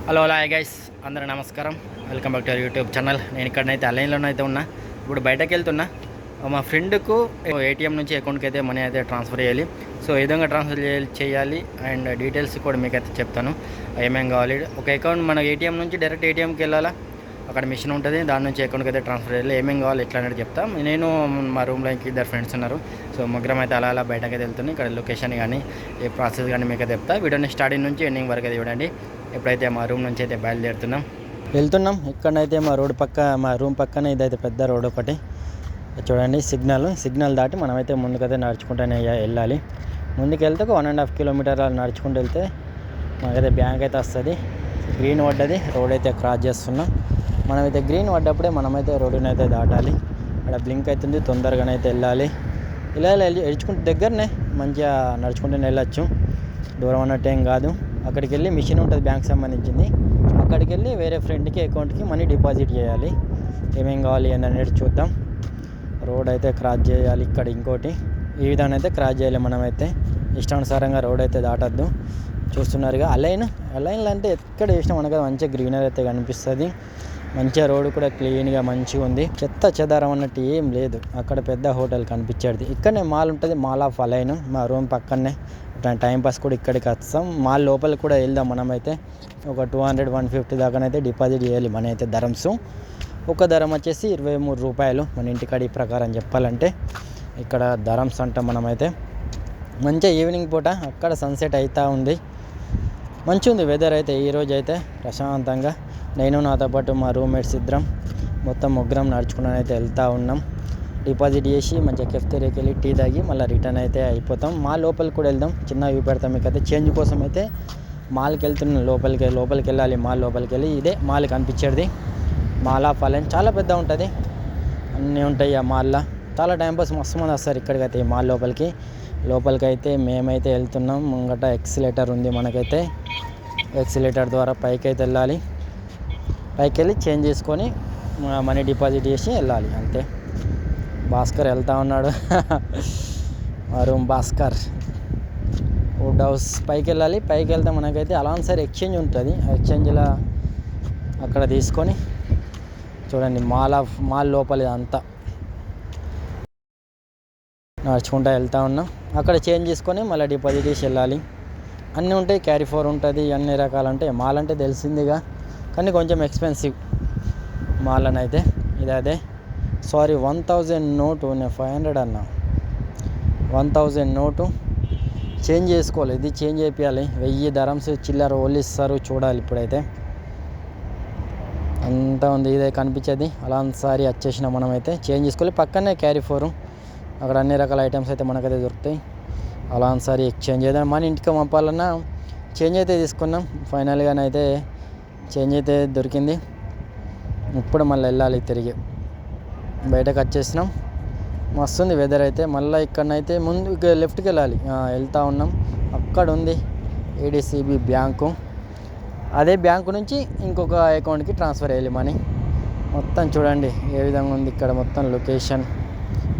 Hello hi guys, అందరూ నమస్కారం. Welcome back to our YouTube channel. నేను ఇక్కడనైతే అలైన్లోనే అయితే ఉన్నా. ఇప్పుడు బయటకు వెళ్తున్నా. మా ఫ్రెండ్కు ఏటీఎం నుంచి అకౌంట్కి అయితే మనీ అయితే ట్రాన్స్ఫర్ చేయాలి. సో ఏ విధంగా ట్రాన్స్ఫర్ చేయాలి అండ్ డీటెయిల్స్ కూడా మీకు అయితే చెప్తాను. ఏమేమి కావాలి. ఒక అకౌంట్ మన ఏటీఎం నుంచి డైరెక్ట్ ఏటీఎంకి వెళ్ళాలా, అక్కడ మిషన్ ఉంటుంది, దాని నుంచి అకౌంట్కి అయితే ట్రాన్స్ఫర్ చేయాలి. ఏమేమి కావాలి ఎట్లా అనేది చెప్తాం. నేను మా రూమ్లో ఇంక ఇద్దరు ఫ్రెండ్స్ ఉన్నారు. సో ముగ్గురం అయితే అలా బయటకు అయితే వెళ్తున్నాయి. ఇక్కడ లొకేషన్ కానీ ఏ ప్రాసెస్ కానీ మీకు అయితే చెప్తా. వీడియోని స్టార్టింగ్ నుంచి ఎండింగ్ వరకు అయితే చూడండి. ఎప్పుడైతే మా రూమ్ నుంచి అయితే వెళ్తున్నాం. ఇక్కడనైతే మా రూమ్ పక్కన ఇదైతే పెద్ద రోడ్ ఒకటి చూడండి. సిగ్నల్ దాటి మనమైతే ముందుకైతే నడుచుకుంటూనే వెళ్ళాలి. ముందుకు వెళ్తే ఒక 1.5 కిలోమీటర్ నడుచుకుంటూ వెళ్తే మనకైతే బ్యాంక్ అయితే వస్తుంది. గ్రీన్ పడ్డది, రోడ్ అయితే క్రాస్ చేస్తున్నాం. మనమైతే గ్రీన్ పడ్డప్పుడే మనమైతే రోడ్డుని అయితే దాటాలి. అక్కడ బ్లింక్ అవుతుంది, తొందరగానైతే వెళ్ళాలి. ఇలా ఎడుచుకుంటే దగ్గరనే మంచిగా నడుచుకుంటూనే వెళ్ళచ్చు, దూరం అన్నట్టు ఏం కాదు. అక్కడికి వెళ్ళి మిషన్ ఉంటుంది బ్యాంక్ సంబంధించింది. అక్కడికి వెళ్ళి వేరే ఫ్రెండ్కి అకౌంట్కి మనీ డిపాజిట్ చేయాలి. ఏమేం కావాలి అని అనేది చూద్దాం. రోడ్ అయితే క్రాస్ చేయాలి. ఇక్కడ ఇంకోటి ఈ విధానం అయితే క్రాస్ చేయాలి. మనమైతే ఇష్టానుసారంగా రోడ్ అయితే దాటద్దు. చూస్తున్నారుగా అలైన్లు అంటే ఎక్కడ వేసినా మనకు మంచిగా గ్రీనరీ అయితే కనిపిస్తుంది. మంచిగా రోడ్డు కూడా క్లీన్గా మంచిగా ఉంది. చెత్త చెదారం అన్నట్టు ఏం లేదు. అక్కడ పెద్ద హోటల్ కనిపించేది. ఇక్కడనే మాల్ ఉంటుంది, మాల్ ఆఫ్ అలైన్. మా రూమ్ పక్కనే. టైంపాస్ కూడా ఇక్కడికి వస్తాం. మాల్ లోపలికి కూడా వెళ్దాం. మనమైతే ఒక 200-150 దాకానైతే డిపాజిట్ చేయాలి. మన అయితే ధరమ్స్. ఒక ధరం వచ్చేసి 23 రూపాయలు మన ఇంటికాడి ప్రకారం చెప్పాలంటే. ఇక్కడ ధరమ్స్ అంటాం మనమైతే. మంచిగా ఈవినింగ్ పూట అక్కడ సన్సెట్ అవుతూ ఉంది. మంచిగా ఉంది వెదర్ అయితే. ఈరోజు అయితే ప్రశాంతంగా నేను నాతో పాటు మా రూమ్మేట్స్ ఇద్దరం మొత్తం ముగ్గురం నడుచుకుని అయితే వెళ్తూ ఉన్నాం. డిపాజిట్ చేసి మంచిగా కెఫ్టేరియాకి వెళ్ళి టీ తాగి మళ్ళీ రిటర్న్ అయితే అయిపోతాం. మాల్ లోపలికి కూడా వెళ్దాం. చిన్న వ్యూ పెడతాం. మీకైతే చేంజ్ కోసం అయితే మాల్కి వెళ్తున్నాం. లోపలికి వెళ్ళాలి. మాల్ లోపలికి వెళ్ళి ఇదే మాల్ కనిపించేది. మాల్ ఆఫ్ అలైన్ చాలా పెద్ద ఉంటుంది. అన్నీ ఉంటాయి ఆ మాల్లో. చాలా టైంపాస్ మస్తు మంది వస్తారు ఇక్కడికైతే. ఈ మాల్ లోపలికి అయితే మేమైతే వెళ్తున్నాం. ముంగట ఎక్సిలేటర్ ఉంది మనకైతే. ఎక్సిలేటర్ ద్వారా పైకి అయితే వెళ్ళాలి. పైకి వెళ్ళి చేంజ్ చేసుకొని మనీ డిపాజిట్ చేసి వెళ్ళాలి అంతే. భాస్కర్ వెళ్తూ ఉన్నాడు. మా రూమ్ భాస్కర్. వుడ్ హౌస్ పైకి వెళ్ళాలి. పైకి వెళ్తే మనకైతే అలాన్సర్ ఎక్స్చేంజ్ ఉంటుంది. ఎక్స్చేంజ్లో అక్కడ తీసుకొని చూడండి మాల్ లోపలి అంతా నడుచుకుంటూ వెళ్తూ ఉన్నాం. అక్కడ చేంజ్ చేసుకొని మళ్ళీ డిపాజిట్ చేసి వెళ్ళాలి. అన్నీ ఉంటాయి. క్యారీ ఫోర్ ఉంటుంది. అన్ని రకాలు ఉంటాయి. మాల్ అంటే తెలిసిందిగా, కానీ కొంచెం ఎక్స్పెన్సివ్ మాల్ అని అయితే. అదే 1000 నోటు, నేను 500 అన్నా. 1000 నోటు చేంజ్ చేసుకోవాలి. ఇది చేంజ్ చేయాలి. 1000 ధరమ్స్ చిల్లర వాళ్ళు ఇస్తారు. చూడాలి ఇప్పుడైతే. అంతా ఉంది. ఇదే కనిపించేది. అలాంసారి వచ్చేసిన మనమైతే చేంజ్ చేసుకోవాలి. పక్కనే క్యారీ ఫోరు. అక్కడ అన్ని రకాల ఐటమ్స్ అయితే మనకైతే దొరుకుతాయి. అలాంసారి ఎక్స్చేంజ్ ఏదైనా మన ఇంటికి పంపాలన్నా చేంజ్ అయితే తీసుకున్నాం. ఫైనల్గానైతే చేంజ్ అయితే దొరికింది. ఇప్పుడు మళ్ళీ వెళ్ళాలి తిరిగి. బయటకు వచ్చేసినాం. మస్తుంది వెదర్ అయితే. మళ్ళీ ఇక్కడనైతే ముందు లెఫ్ట్కి వెళ్ళాలి. వెళ్తూ ఉన్నాం. అక్కడ ఉంది ఏడీసీబీ బ్యాంకు. అదే బ్యాంకు నుంచి ఇంకొక అకౌంట్కి ట్రాన్స్ఫర్ అయ్యాలి మనీ. మొత్తం చూడండి ఏ విధంగా ఉంది ఇక్కడ మొత్తం లొకేషన్.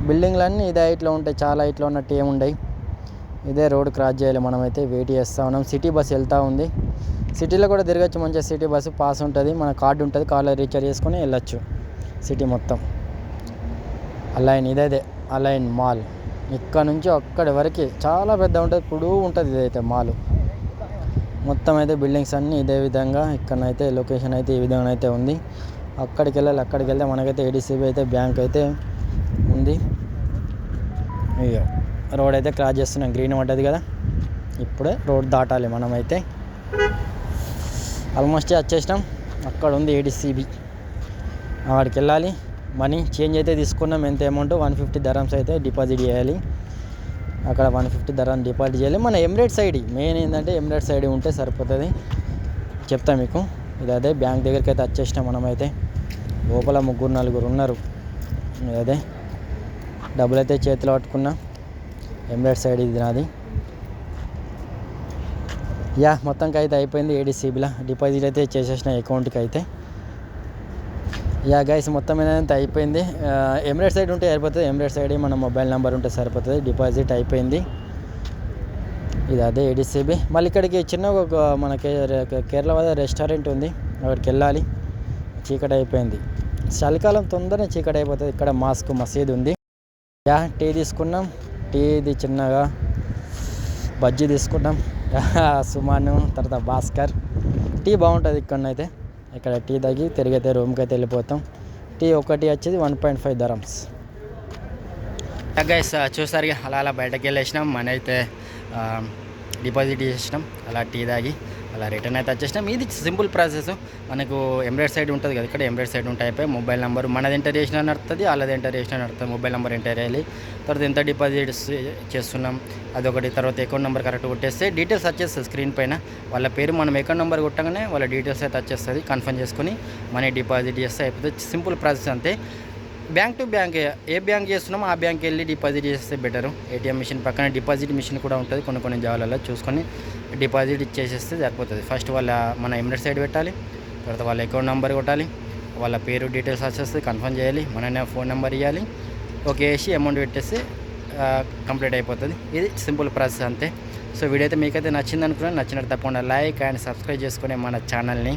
బిల్డింగ్లన్నీ ఇదే హైట్లో ఉంటాయి. చాలా హైట్లో ఉన్నట్టు ఏముండయి. ఇదే రోడ్ క్రాస్ చేయాలి. మనమైతే వెయిట్ చేస్తూ ఉన్నాం. సిటీ బస్ వెళ్తూ ఉంది. సిటీలో కూడా తిరగచ్చు మంచిగా. సిటీ బస్సు పాస్ ఉంటుంది. మన కార్డు ఉంటుంది. కార్డులో రీఛార్జ్ చేసుకొని వెళ్ళచ్చు సిటీ మొత్తం. ఇదే అలైన్ మాల్. ఇక్కడ నుంచి అక్కడి వరకు చాలా పెద్ద ఉంటుంది. ఇప్పుడు ఉంటుంది ఇదైతే మాల్ మొత్తం అయితే. బిల్డింగ్స్ అన్నీ ఇదే విధంగా. ఇక్కడనైతే లొకేషన్ అయితే ఈ విధంగా అయితే ఉంది. అక్కడికి వెళ్ళాలి. అక్కడికి వెళ్తే మనకైతే ఏడీసీబీ అయితే బ్యాంక్ అయితే ఉంది. ఇక రోడ్ అయితే క్రాస్ చేస్తున్నాం. గ్రీన్ పడ్డది కదా, ఇప్పుడే రోడ్ దాటాలి మనమైతే. ఆల్మోస్ట్ వచ్చేసినాం. అక్కడ ఉంది ఏడీసీబీ. అక్కడికి వెళ్ళాలి. మనీ చేంజ్ అయితే తీసుకున్నాం. ఎంత అమౌంట్ 150 ధరమ్స్ అయితే డిపాజిట్ చేయాలి. అక్కడ 150 ధరం డిపాజిట్ చేయాలి. మన ఎమిరేట్స్ ఐడి మెయిన్ ఏంటంటే ఎమిరేట్స్ ఐడి ఉంటే సరిపోతుంది. చెప్తా మీకు. అదే బ్యాంక్ దగ్గరికి అయితే వచ్చేసినాం మనమైతే. లోపల 3-4 ఉన్నారు. అదే డబ్బులు అయితే చేతిలో పట్టుకున్నా. ఎమిరేట్స్ ఐడి ఇది నాది. మొత్తంకి అయితే అయిపోయింది. ఏడీసీబీలో డిపాజిట్ అయితే చేసేసిన అకౌంట్కి అయితే. గైస్ మొత్తం ఏదైతే అయిపోయింది. ఎమిరేట్స్ ఐడి ఉంటే సరిపోతుంది. ఎమిరేట్స్ ఐడి మన మొబైల్ నెంబర్ ఉంటే సరిపోతుంది. డిపాజిట్ అయిపోయింది. ఇది అదే ఏడిసిబి. మళ్ళీ ఇక్కడికి చిన్న ఒక మన కేరళ వాళ్ళ రెస్టారెంట్ ఉంది, అక్కడికి వెళ్ళాలి. చీకటి అయిపోయింది, చలికాలం తొందరగా చీకటి అయిపోతుంది. ఇక్కడ మాస్క్ మసీద్ ఉంది. టీ తీసుకున్నాం, టీది చిన్నగా బజ్జీ తీసుకున్నాం. సుమాను తర్వాత భాస్కర్. టీ బాగుంటుంది ఇక్కడనైతే. ఇక్కడ టీ తాగి తిరిగైతే రూమ్కి అయితే వెళ్ళిపోతాం. టీ ఒకటి వచ్చేది 1.5 dirhams. గైస్ చూసారుగా, అలా బయటకు వెళ్ళేసినాం. మన అయితే డిపాజిట్ చేసినాం, అలా టీ తాగి అలా రిటర్న్ అయితే వచ్చేసినాం. ఇది సింపుల్ ప్రాసెస్. మనకు ఎంబ్రాయిడ్ సైడ్ ఉంటుంది కదా, ఇక్కడ ఎంబ్రాయిడ్ సైడ్ ఉంటాయి. అయిపోయి మొబైల్ నెంబర్ మనది ఎంటర్ చేసినా నడుతుంది, వాళ్ళది ఎంటర్ చేసినా నడుతుంది. మొబైల్ నెంబర్ ఎంటర్ చేయాలి, తర్వాత ఎంత డిపాజిట్ చేస్తున్నాం అదొకటి, తర్వాత అకౌంట్ నెంబర్ కరెక్ట్ కొట్టేస్తే డీటెయిల్స్ వచ్చేస్తుంది స్క్రీన్ పైన. వాళ్ళ పేరు మనం అకౌంట్ నెంబర్ కొట్టగానే వాళ్ళ డీటెయిల్స్ అయితే వచ్చేస్తుంది. కన్ఫర్మ్ చేసుకొని మనీ డిపాజిట్ చేస్తే అయిపోతుంది. సింపుల్ ప్రాసెస్ అంతే. Bank to bank, A bank చేస్తున్నామో ఆ బ్యాంక్కి వెళ్ళి డిపాజిట్ చేస్తే బెటరు. ఏటీఎం మిషన్ పక్కన డిపాజిట్ మిషన్ కూడా ఉంటుంది, కొన్ని జాగాలలో చూసుకొని డిపాజిట్ ఇచ్చేసేస్తే సరిపోతుంది. ఫస్ట్ మన ఎంబ్రాయిడ్ సైడ్ పెట్టాలి, తర్వాత వాళ్ళ అకౌంట్ నెంబర్ కొట్టాలి, వాళ్ళ పేరు డీటెయిల్స్ వచ్చేస్తే కన్ఫర్మ్ చేయాలి, మన ఫోన్ నెంబర్ ఇవ్వాలి, ఓకే వేసి అమౌంట్ పెట్టేస్తే కంప్లీట్ అయిపోతుంది. ఇది సింపుల్ ప్రాసెస్ అంతే. సో వీడియో అయితే మీకైతే నచ్చింది అనుకున్నాను. నచ్చినట్టు తప్పకుండా లైక్ అండ్ సబ్స్క్రైబ్ చేసుకునే మన ఛానల్ని.